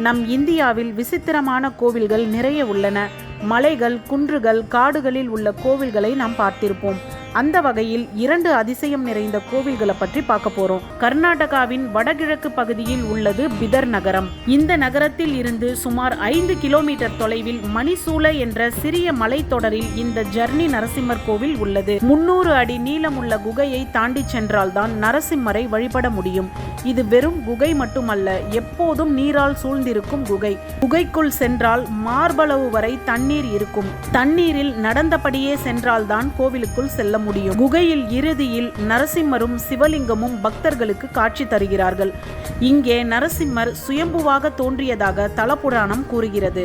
நம் இந்தியாவில் விசித்திரமான கோவில்கள் நிறைய உள்ளன. மலைகள், குன்றுகள், காடுகளில் உள்ள கோவில்களை நாம் பார்த்திருப்போம். அந்த வகையில் 2 அதிசயம் நிறைந்த கோவில்களை பற்றி பார்க்க போறோம். கர்நாடகாவின் வடகிழக்கு பகுதியில் உள்ளது பிதர் நகரம். இந்த நகரத்தில் இருந்து சுமார் 5 கிலோமீட்டர் தொலைவில் மணிசூல என்ற சிறிய மலைத்தொடரில் இந்த ஜர்னி நரசிம்மர் கோவில் உள்ளது. 300 அடி நீளமுள்ள குகையை தாண்டி சென்றால்தான் நரசிம்மரை வழிபட முடியும். இது வெறும் குகை மட்டுமல்ல, எப்போதும் நீரால் சூழ்ந்திருக்கும் குகை. குகைக்குள் சென்றால் மார்பளவு வரை தண்ணீர் இருக்கும். தண்ணீரில் நடந்தபடியே சென்றால்தான் கோவிலுக்குள் செல்ல முடியும். குகையில் இறுதியில் நரசிம்மரும் சிவலிங்கமும் பக்தர்களுக்கு காட்சி தருகிறார்கள். இங்கே நரசிம்மர் சுயம்புவாக தோன்றியதாக தலபுராணம் கூறுகிறது.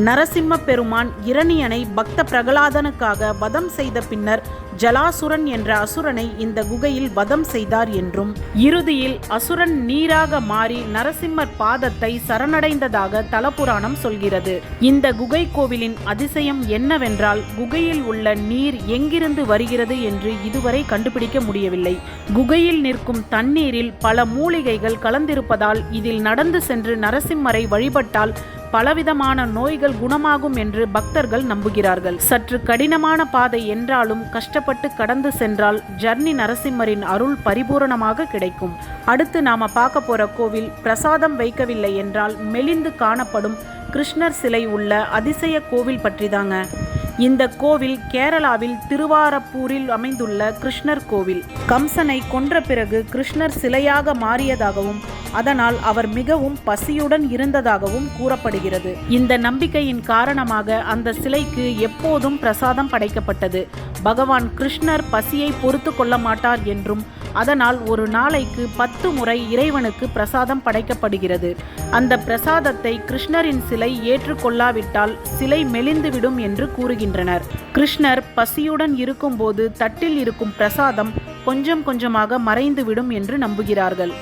நரசிம்ம பெருமான் இரணியனை பக்த பிரகலாதனுக்காக வதம் செய்த பின்னர் ஜலாசுரன் என்ற அசுரனை இந்த குகையில் வதம் செய்தார் என்றும், இறுதியில் அசுரன் நீராக மாறி நரசிம்மர் பாதத்தை சரணடைந்ததாக தலபுராணம் சொல்கிறது. இந்த குகை கோவிலின் அதிசயம் என்னவென்றால், குகையில் உள்ள நீர் எங்கிருந்து வருகிறது என்று இதுவரை கண்டுபிடிக்க முடியவில்லை. குகையில் நிற்கும் தண்ணீரில் பல மூலிகைகள் கலந்திருப்பதால் இதில் நடந்து சென்று நரசிம்மரை வழிபட்டால் பலவிதமான நோய்கள் குணமாகும் என்று பக்தர்கள் நம்புகிறார்கள். சற்று கடினமான பாதை என்றாலும் கஷ்டப்பட்டு கடந்து சென்றால் ஜர்னி நரசிம்மரின் அருள் பரிபூரணமாக கிடைக்கும். அடுத்து நாம பார்க்க போற கோவில் பிரசாதம் வைக்கவில்லை என்றால் மெலிந்து காணப்படும் கிருஷ்ணர் சிலை உள்ள அதிசய கோவில் பற்றிதாங்க. இந்த கோவில் கேரளாவில் திருவாரப்பூரில் அமைந்துள்ள கிருஷ்ணர் கோவில். கம்சனை கொன்ற பிறகு கிருஷ்ணர் சிலையாக மாறியதாகவும் அதனால் அவர் மிகவும் பசியுடன் இருந்ததாகவும் கூறப்படுகிறது. இந்த நம்பிக்கையின் காரணமாக அந்த சிலைக்கு எப்போதும் பிரசாதம் படைக்கப்பட்டது. பகவான் கிருஷ்ணர் பசியை பொறுத்து கொள்ள மாட்டார் என்றும் அதனால் ஒரு நாளைக்கு 10 முறை இறைவனுக்கு பிரசாதம் படைக்கப்படுகிறது. அந்த பிரசாதத்தை கிருஷ்ணரின் சிலை ஏற்றுக்கொள்ளாவிட்டால் சிலை மெலிந்துவிடும் என்று கூறுகின்றனர். கிருஷ்ணர் பசியுடன் இருக்கும்போது தட்டில் இருக்கும் பிரசாதம் கொஞ்சம் கொஞ்சமாக மறைந்துவிடும் என்று நம்புகிறார்கள்.